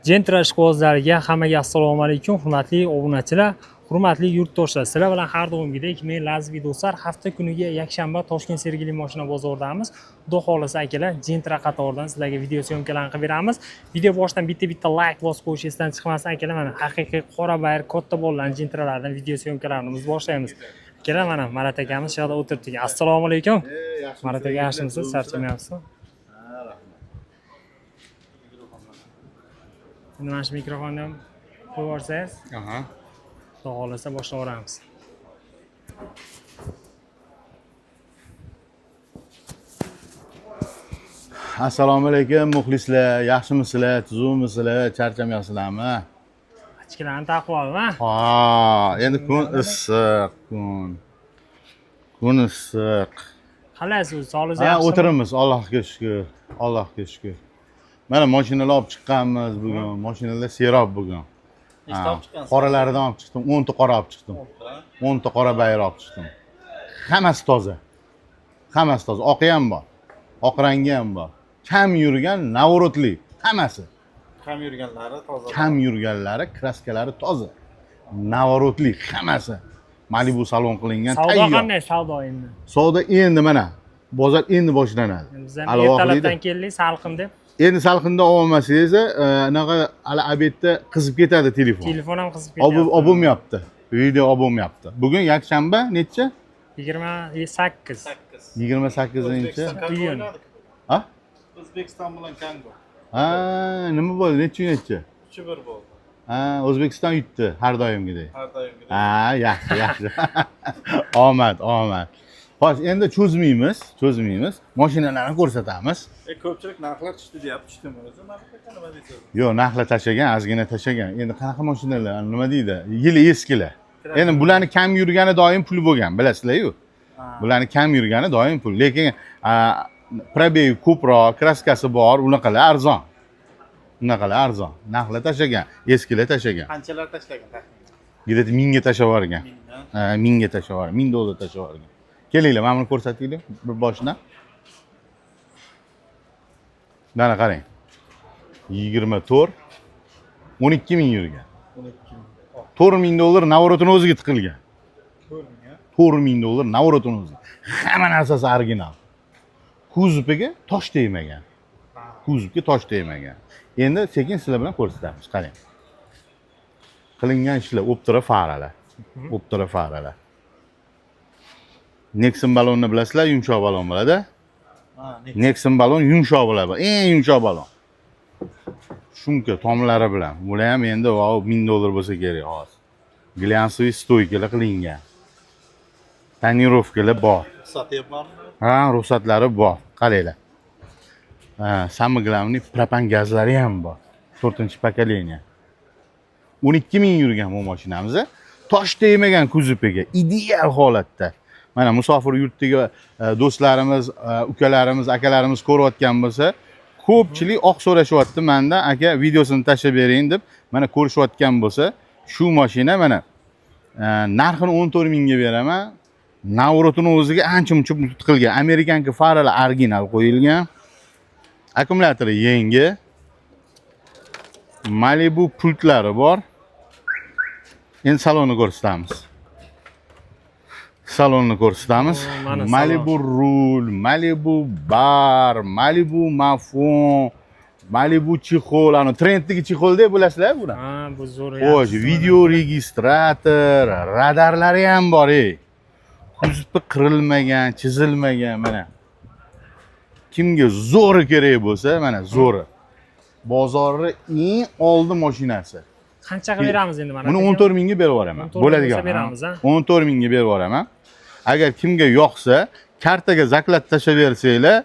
Gentra ishqibozlariga hammaga assalomu alaykum, hurmatli obunachilar, hurmatli yurtdoshlar. Sizlar bilan har doimgidek men Lazbi do'stlar hafta kuniga yakshanba Toshkent Sergeli mashina bozoridamiz. Xudo xolasa akalar, Gentra qatoridan sizlarga video syomkalarini qilib beramiz. Video boshidan bitta like bosib qo'yish esdan chiqmasin akalar. Mana haqiqiy qora bayir katta bo'lgan Gentralardan video syomkalarini biz boshlaymiz. Akalar, mana Marat akamiz shu yerda o'tirdik. Assalomu alaykum. Marat aka, yaxshimisiz? Charchamayapsizmi? Endi mana shu mikrofonni ham qo'yib yuborsangiz, xudo xolasa boshlaveramiz. Assalomu alaykum muxlislar, yaxshimisizlar, tuzukmisizlar, charchamayapsizlarmi? Ichkilarni taqvomi? Ha, endi kun issiq, kun issiq. Qalaysiz, sog'ligingiz Ha, yaxshimi? o'tiramiz, Allohga shukr, Allohga shukr. Mana mashinalar olib chiqqanmiz bugun, mashinalar serob bugun. Nechta olib chiqqansiz? Qoralaridan olib chiqdim, 10 ta qora olib chiqdim. 10 ta qora bayir olib chiqdim. Hammasi toza. Hammasi toza, oqi ham bor, oq rangi ham bor. Kam yurgan navorotli, hammasi. Kam yurganlari toza. Kam yurganlari, kraskalari toza. Navorotli hammasi. Malibu salon qilingan Savdo tayyor. qanday savdo endi? Savdo endi mana bozor endi boshlanadi. Biz ham ertalabdan keldik, salqin deb. Endi salqinda olmasangiz, anaqa hali obedda qizib ketadi telefon. Telefon ham qizib ketyapti. Olmayapti. Video olmayapti. Bugun yakshanba necha? 28. 28-chi. iyun. Ha? O'zbekiston bilan Kongo. Ha, nima bo'ldi? Necha? 3-1 bo'ldi. Ha, O'zbekiston yutdi har doimgidek. Har doimgidek. Ha, yaxshi. Omad. Xo'sh, endi cho'zmaymiz. Mashinalarni ko'rsatamiz. Ko'pchilik narxlar tushdi deyapti, tushdimi o'zi? Narxlar nima deysiz? Yo'q, narxlar tashlagan, ozgina tashlagan. Endi qanaqa mashinalar, nima deydi? Yili eskilar. Endi bularni kam yurgani doim pul bo'lgan, bilasizlar-ku. Bularni kam yurgani doim pul. Lekin probegi ko'proq, kraskasi bor, unaqalar arzon. Narxlar tashlagan, eskilar tashlagan. Qanchalar tashlagan taxminan? Где-то 1000 ga tashlab yuborgan. 1000 1000 ga tashlab yuborgan, $1000 tashlab yuborgan. Kelinglar, mana buni ko'rsataylik bir boshidan. Mana qarang. 24 12000 yurgan. 4000 navorotini o'ziga tiqilgan. 4000 navorotini o'ziga. Hamma narsasi original. Kuzoviga tosh tegmagan. Endi sekin sizlar bilan ko'rsatamiz, qarang. Qilingan ishlar, optira faralar. Nexon balonni bilasizlar, yumshoq balon bo'ladi. Nexon balon yumshoq bo'ladi, eng yumshoq balon. Shunka tomlari bilan. Bular ham endi $1000 bo'lsa kerak hozir. Glyansoviy stoykalar qilingan. Tonirovkalar bor. Sotyapmanmi? Ha, ruxsatlari bor. Qaranglar. Самый главный propan gazlari ham bor. 4-pokoleniya. 12000 yurgan bu mashinamiz. Tosh tegmagan kuzoviga, ideal holatda. Mana musofir yurtdagi do'stlarimiz, ukalarimiz, akalarimiz ko'rayotgan bo'lsa, ko'pchilik oq so'rashyapti mendan, aka videosini tashlab bering deb. Mana ko'rishayotgan bo'lsa, shu mashina mana narxini 14000 ga beraman. Navrotini o'ziga ancha-muncha tiqilgan. Amerikanka faralar original qo'yilgan. Akkumulyatori yangi. Malibu pultlari bor. Endi salonni ko'rsatamiz. Malibu rul, Malibu bar, Malibu mafon, Malibu chexol, ana trenddagi chexolda bilasizlar buni? Ha, bu zo'r. Xo'sh, video registrator, radarlari ham bor, kuzovi qirilmagan, chizilmagan mana. Kimga zo'ri kerak bo'lsa, mana zo'ri. Bozorning eng oldi mashinasi. Qancha qilib beramiz endi mana? Buni 14000 ga berib yuboraman. Bo'ladigan. 14000 ga berib yuboraman. Agar kimga yoqsa, kartaga zaklad tashlab bersanglar,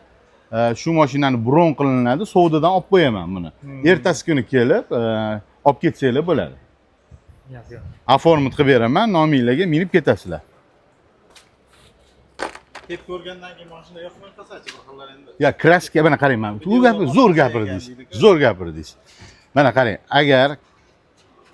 shu mashinani bron qilinadi, savdodan olib qo'yaman buni. Ertasi kuni kelib, olib ketsanglar bo'ladi. Yo'q. Oformit qilib beraman, nominglarga minib ketasizlar. Deb ko'rgandan keyin mashina yoqmay qolsa-chi, xallar endi. Ya, kraska mana qarang, mana bu gapni zo'r gapirdingiz. Mana qarang, agar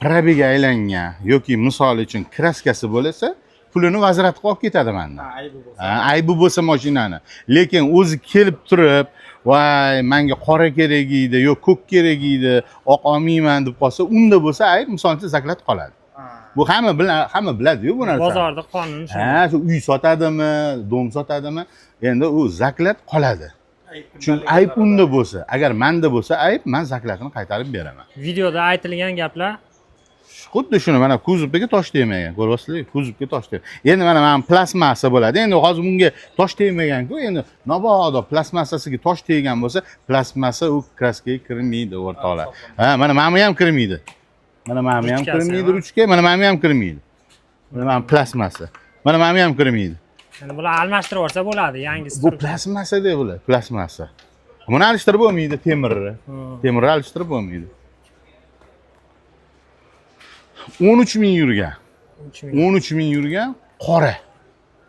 probiga aylangan yoki misol uchun kraskasi bo'lsa, pulini vazirati olib ketadi mendan. Aybi bo'lsa. Aybi bo'lsa mashinani. Lekin o'zi kelib turib, voy menga qora kerak edi yo ko'k kerak edi oq olmayman deb qolsa unda bo'lsa ayb misol uchun zaklat qoladi. Bu hamma biladi-yu bu narsani. Bozorda qonun shu. Ha, shu uy sotadimi, dom sotadimi, endi u zaklat qoladi. Chunki ayb unda bo'lsa, agar menda bo'lsa ayb, men zaklatini qaytarib beraman. Videoda aytilgan gaplar Xuddi shuni mana kuzovga tosh tegmagan, ko'ryapsizlar, kuzovga tosh tegmagan. Endi mana plastmassa bo'ladi. Endi hozir bunga tosh tegmagan-ku, endi mabodo plastmassasiga tosh teggan bo'lsa, plastmassa u kraskaga kirmaydi o'rtoqlar. Ha, mana meni ham kirmaydi. Mana meni ham kirmaydi ruchka, mana meni ham kirmaydi. Mana plastmassa. Mana meni ham kirmaydi. Endi bular almashtirib olsa bo'ladi, yangisi. Bu plastmassa-da bular, plastmassa. Buni alishtirib bo'lmaydi temirni. Temirni alishtirib bo'lmaydi. 13 ming yurgan. 13 ming yurgan qora.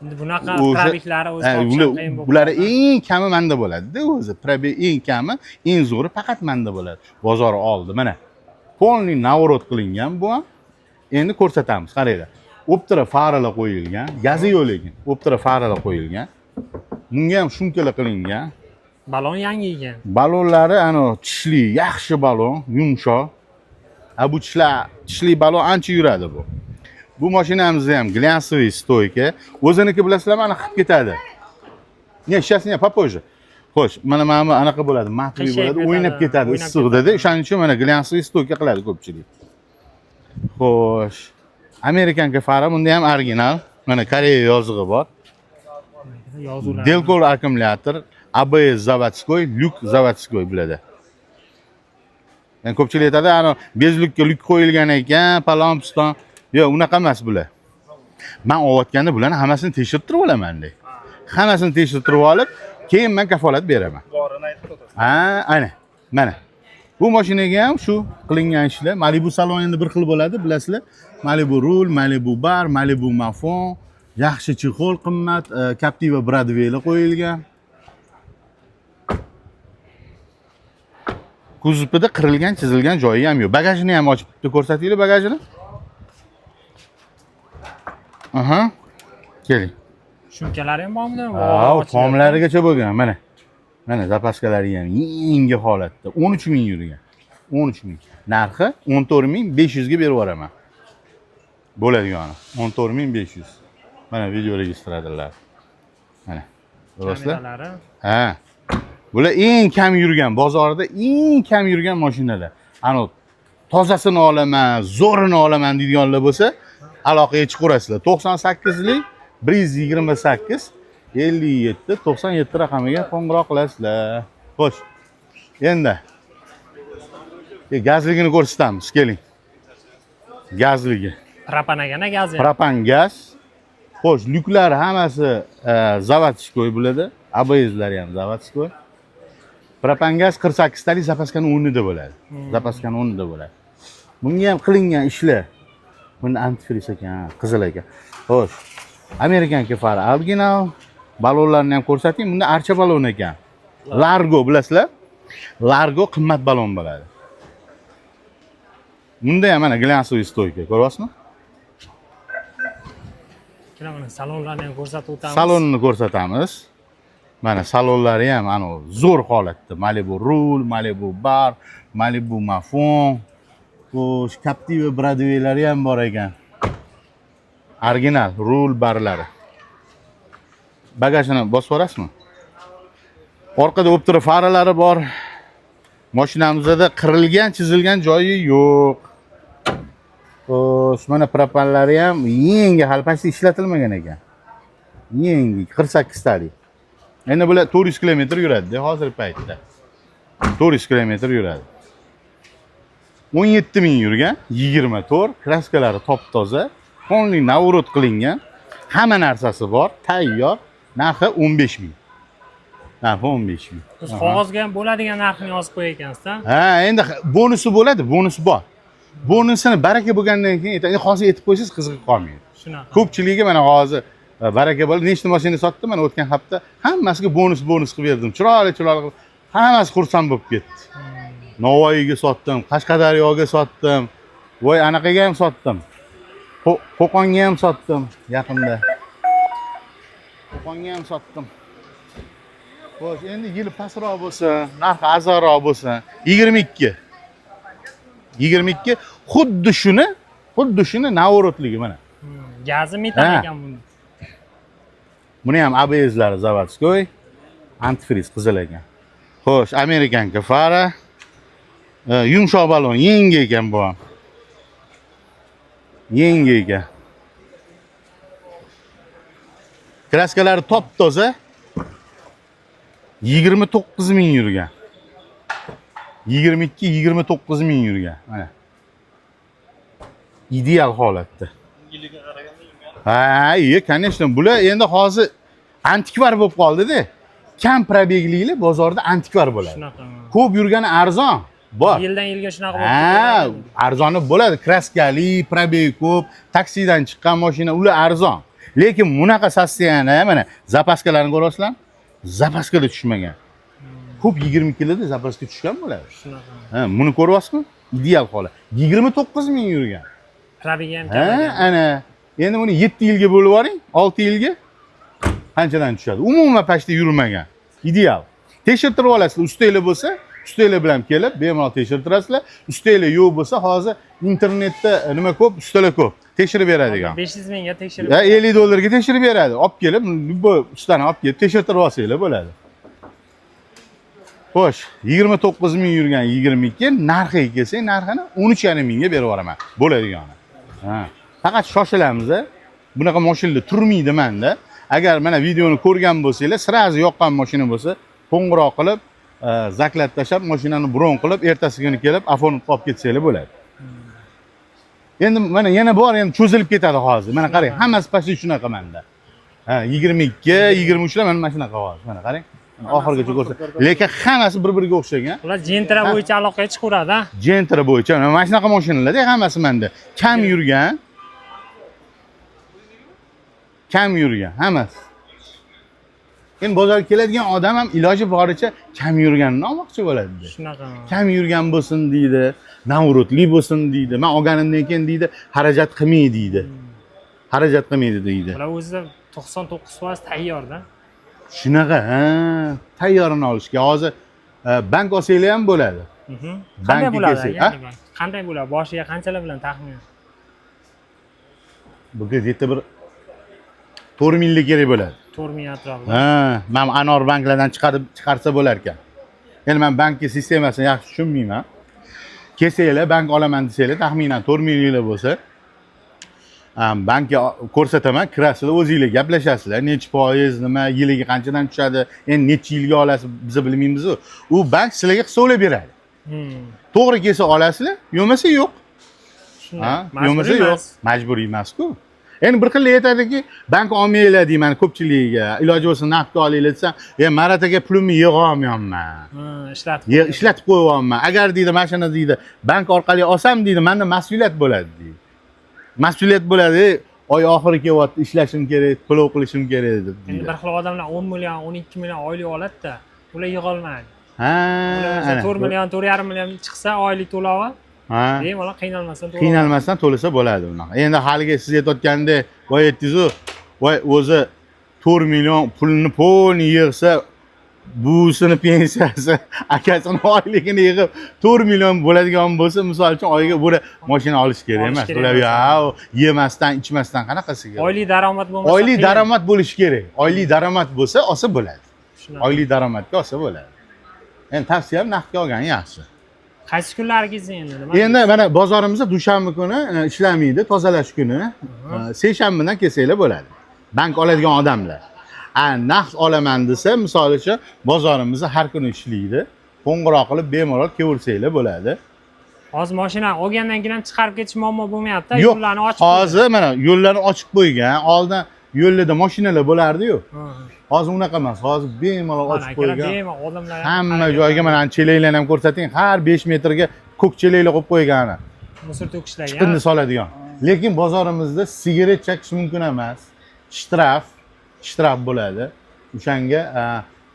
Endi bunaqa probeklari o'zi qiyin bo'ladi. Bular eng kami menda bo'ladi-da o'zi. Probek eng kami, eng zo'ri faqat menda bo'ladi. Bozor oldi. Mana polniy navorot qilingan bu ham. Endi ko'rsatamiz, qaranglar. Optira faralar qo'yilgan, gazi yo'q lekin. Optira faralar qo'yilgan. Bunga ham shumkalar qilingan. Balon yangi ekan. Balonlari ana tishli, yaxshi balon, yumshoq. Bu tishli balon ancha yuradi bu. Bu mashinamizda ham glyansoviy stoyka. O'ziniki bilasizlarmi, ana qilib ketadi. Ne, сейчас не попозже. Xo'sh, mana anaqa bo'ladi, matli bo'ladi, o'ynab ketadi issiqda-da. O'shaning uchun mana glyansoviy stoyka qiladi ko'pchilik. Xo'sh, Amerikanka fara bunda ham original. Mana Koreya yozig'i bor. Yozuvlar. Delkol akkumulyator, ABS заводской, lyuk заводской bo'ladi. Yani ko'pchilik aytadi, ana bezlukka lyuk qo'yilgan ekan, palon piston. Yo'q, unaqa emas bular. Men olayotganda bularni hammasini tekshirtirib olaman-da. Hammasini tekshirtirib olib, keyin men kafolat beraman. Borini aytib o'tir. Ha, ana. Mana. Bu mashinaga ham shu qilingan ishlar. Malibu salon endi bir xil bo'ladi, bilasizlar. Malibu rul, Malibu bar, Malibu mafon, yaxshi chexol qimmat, Captiva Bradway'lar qo'yilgan. Kuzovda qirilgan, chizilgan joyi ham yo'q. Bagajini ham ochib ko'rsatinglar bagajini. Aha. Keling. Shumkalari ham bormi? Tomlarigacha bo'lgan, mana. Mana zapaskalari ham yangi holatda. 13 ming yurgan. 13 ming. Narxi 14.500 ga berib yuboraman. Bo'ladigani 14.500. Mana video registratorlar. Mana. Ko'rasizlar? Ha. Bular eng kam yurgan, bozorda eng kam yurgan mashinalar. Ana tozasini olaman, zo'rini olaman deydiganlar bo'lsa, aloqaga chiqaverasizlar. 98lik 128 57 97 raqamiga qo'ng'iroq qilasizlar. Xo'sh. Endi gazligini ko'rsatamiz, keling. Gazligi. Propanagana gaz. Propan gaz. Xo'sh, lyuklar hammasi заводской bo'ladi. ABS'lari ham заводской. Propan gaz 48 talik zapaskani o'rnida bo'ladi. Zapaskani o'rnida bo'ladi. Bunga ham qilingan ishlar. Buni antifriz ekan, qizil ekan. Xo'sh. Amerikanka fara original. Balonlarni ham ko'rsating. Bunda archa balon ekan. Largo bilasizlar? Largo qimmat balon bo'ladi. Bunda ham mana glyansoviy stoyka, ko'ryapsizmi? Mana salonlarni ham ko'rsatib o'tamiz. Salonni ko'rsatamiz. Mana salonlari ham ana zo'r holatda. Malibu rul, Malibu bar, Malibu mafon. Xo'sh, Captiva Bradway'lari ham bor ekan. Original rul barlari. Bagajini bosib yuborasizmi? Orqada optira faralari bor. Mashinamizda qirilgan, chizilgan joyi yo'q. Xo'sh, mana propanlari ham yangi halpasi ishlatilmagan ekan. Yangi 48 talik. Endi bular 400 km yuradi hozirgi paytda. 400 km yuradi. 17 ming yurgan, 24, kraskalari top-toza, polniy navorot qilingan, hamma narsasi bor, tayyor. Narxi 15 ming. Narxi 15 ming. Siz qog'ozga ham bo'ladigan narxni yozib qo'yaykansiz-da? Ha, endi bonusi bo'ladi, bonusi bor. Bonusini baraka bo'lgandan keyin hozir aytib qo'ysangiz qiziqib qolmaydi. Shunaqa. Ko'pchiligiga mana hozir baraka bo'lib, nechta mashina sotdim mana o'tgan hafta, hammasiga bonus qilib berdim. Chiroyli qilib, hammasi xursand bo'lib ketdi. Navoiyga sotdim, Qashqadaryoga sotdim, voy anaqaga ham sotdim. Qo'qonga ham sotdim yaqinda. Qo'qonga ham sotdim. Xo'sh, endi yili pastroq bo'lsin, narxi arzonroq bo'lsin. 22. 22 xuddi shuni navorotligi mana. Gazi metan Ha. ekan buni. Buni ham ABS'lari zavodskoy, antifriz qizil ekan. Xo'sh, Amerikanka fara. Yumshoq balon, yangi ekan bu ham. Yangi ekan. Kraskalari top-toza. 29 ming yurgan. 22-29 ming yurgan. Mana. Ideal holatda. Yiliga qaraganda yurgan. Ha, iyi, конечно. Bular endi hozir antikvar bo'lib qoldi-da. Kam probeglikli bozorda antikvar bo'ladi. Shunaqa. Ko'p yurgani arzon bor. Yildan yilga shunaqa Ha, bo'lib arzoni bo'ladi. Kraskali, probeg ko'p, taksidan chiqqan mashina ular arzon. Lekin bunaqa sostoyani mana zapaskalarni ko'rasizlar? Zapaskada tushmagan. Ko'p 20 kiloda zapaska tushgan bo'ladi. Shunaqa. Ha, buni ko'ryapsizmi? Ideal holat. 29 ming yurgan. Probegi ham Ha, ana. Endi buni 7 yilga bo'lib yuboring, 6 yilga qanchadan tushadi? Umuman pashda yurmagan. Ideal. Tekshirtirib olasizlar, ustinglar bo'lsa, ustinglar bilan kelib, bemalol tekshirtirasizlar. Ustinglar yo'q bo'lsa, hozir internetda nima ko'p, ustalar ko'p. Tekshirib beradigan. 500 mingga tekshirib. Ya 50 dollarga tekshirib beradi. Olib kelib, bu ustani olib kelib tekshirtirib olsanglar bo'ladi. Xo'sh, 29 ming yurgan 22, narxiga kelsang, narxini 13,5 mingga berib yuboraman. Bo'ladigani. Ha. Faqat shoshilamiz. Bunaqa mashinalar turmaydi menda. Agar mana videoni ko'rgan bo'lsanglar, sirazi yoqqan mashina bo'lsa, qo'ng'iroq qilib, zaklab tashab, mashinani bron qilib, ertasi kuni kelib, afonib olib ketsanglar bo'ladi. Endi mana yana bor, endi cho'zilib ketadi hozir. Mana qarang, hammasi pastda shunaqa menda. Ha, 22, 23 lar mana shunaqa hozir. Mana qarang. Oxirigacha ko'rsa. Lekin hammasi bir-biriga o'xshagan. Ular Gentra bo'yicha aloqaga chiqaveradi, ha? Gentra bo'yicha mana shunaqa mashinalarda hammasi menda. Kam yurgan. Kam yurgan hammasi. Endi bozorga keladigan odam ham iloji boricha kam yurganini olmoqchi bo'ladi. Shunaqa. Kam yurgan bo'lsin deydi, navrotli bo'lsin deydi. Men olganimdan keyin deydi, xarajat qilmaydi deydi. Xarajat qilmaydi deydi. Ular o'zi 99% tayyorda. Shunaqa, ha, tayyorini olishga hozir bank olsanglar ham bo'ladi. Qanday Bankka bo'ladi? kelsak, ha? Qanday bo'ladi? Boshiga qanchalar bilan taxmin? Bunga yerda bir 4 minglik kerak bo'ladi. 4 ming atrofida. Ha, men anor banklardan chiqarsa bo'lar ekan. Endi men bankka sistemasini yaxshi tushunmayman. Kelsanglar, bank olaman desanglar, taxminan 4 minglik bo'lsa, bankka ko'rsataman, kirasizlar, o'zingizlar gaplashasizlar. Necha foiz, nima, yiliga qanchadan tushadi, endi necha yilga olasiz, biz bilmaymiz. U bank sizlarga hisoblab beradi. To'g'ri kelsa olasizlar, yo'masa yo'q. Ha, yo'masa yo'q. Majburiy emas-ku. Endi bir xil aytadiki, bank olmaylar deyman ko'pchiligiga. Iloji bo'lsa naqdga olinglar desam, Marat aka pulimni yig'olmayapman. Ishlatib qo'yapman. Agar deydi, mashina deydi, bank orqali olsam deydi, menda mas'uliyat bo'ladi deydi. Mas'uliyat bo'ladi, oy oxiri kelyapti, ishlashim kerak, to'lov qilishim kerak deb deydi. Endi bir xil odamlar 10 million, 12 million oylik oladi-da, ular yig'olmaydi. Ha, ana 4 million, 4,5 million chiqsa oylik to'lovi, ha, bemalol qiynalmasdan to'lasa bo'ladi bunaqa. Endi haliga siz aytayotgandek, voy aytdingiz-ku, voy o'zi 4 million pulni polni yig'sa, buvsini pensiyasi, akasini oyligini yig'ib 4 million bo'ladigan bo'lsa, misol uchun oyiga bu mashina olish kerak emas. Ular yemasdan, ichmasdan qanaqasiga? Oylik daromad bo'lmasa, oylik daromad bo'lishi kerak. Oylik daromad bo'lsa, olsa bo'ladi. Oylik daromadga olsa bo'ladi. Endi tavsiyam naqdga olgan yaxshi. Qaysi kunlari kelsa endi nima? Endi mana bozorimizda dushanba kuni ishlamaydi, tozalash kuni. Seshanbadan kelsanglar bo'ladi. Bank oladigan odamlar. Naqd olaman desa, misol uchun bozorimizda har kuni ishlaydi. Qo'ng'iroq qilib bemalol kelaversanglar bo'ladi. Hozir mashina olgandan keyin ham chiqarib ketish muammo bo'lmayapti, yo'q, yo'llarni ochib hozir mana yo'llarni ochib qo'ygan. Oldin yo'llarda mashinalar bo'lardi-yu. Hozir unaqa emas. Hozir bemalol ochib qo'ygan. Hamma joyga mana chelaklarni ham ko'rsating. Har 5 metrga ko'k chelaklar qo'yib qo'ygan. Musor to'kishlarga. Chiqindi soladigan. Lekin bozorimizda sigaret chekish mumkin emas. Shtraf bo'ladi. O'shanga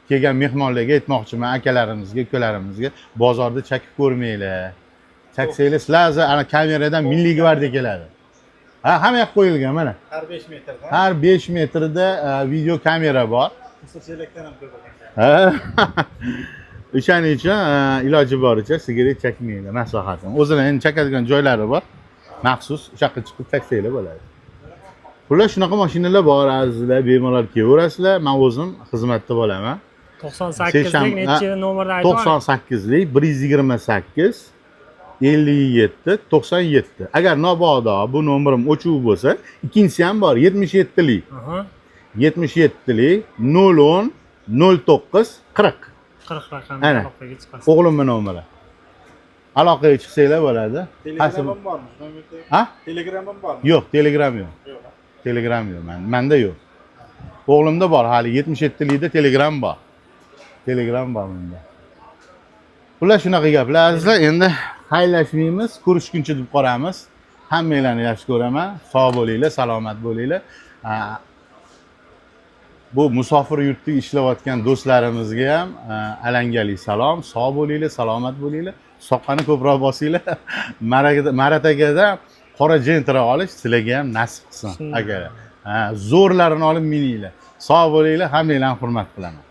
kelgan mehmonlarga aytmoqchiman, akalarimizga, ukalarimizga bozorda chakib ko'rmanglar. Chaksanglar sizlar ana kameradan Milliy gvardiya keladi. Ha, hamma yoq qo'yilgan mana. Har 5 metrda. Har 5 metrda video kamera bor. Musor chelakdan ham ko'rgan. Ha. O'shaning uchun iloji boricha sigaret chekmanglar maslahatim. O'zini endi chekadigan joylari bor. Maxsus o'sha yoqqa chiqib cheksanglar bo'ladi. Xullas shunaqa mashinalar bor, azizlar, bemalol kelaverasizlar. Men o'zim xizmatda bo'laman. 98lik necha nomerni aytib oling. 98lik 128 57 97. Agar mabodo bu nomerim o'chib bo'lsa, ikkinchisi ham bor, 77lik. Aha. 77lik 010 09 40. 40 raqamli Ana. aloqaga chiqasiz. O'g'limni nomeri. Aloqaga chiqsanglar bo'ladi. Telegram'im bormi? Nomerda? Ha? Telegram'im bormi? Yo'q, Telegram yo'q. Yo'q. Telegram yo'q. Menda yo'q. O'g'limda bor, hali 77likda Telegram bor. Telegram bor menda. Xullas shunaqa gaplar azizlar. Endi xayrlashmaymiz, ko'rishguncha deb qolamiz. Hammanglarni yaxshi ko'raman. Sog' bo'linglar, salomat bo'linglar. Bu musofir yurtda ishlayotgan do'stlarimizga ham alangali salom. Sog' bo'linglar, salomat bo'linglar. Soqqani ko'proq bosinglar. Maratakada qora jentira olish sizlarga ham nasib qilsin, aka. Zo'rlarini olib mininglar. Sog' bo'linglar, hammanglarni hurmat qilaman.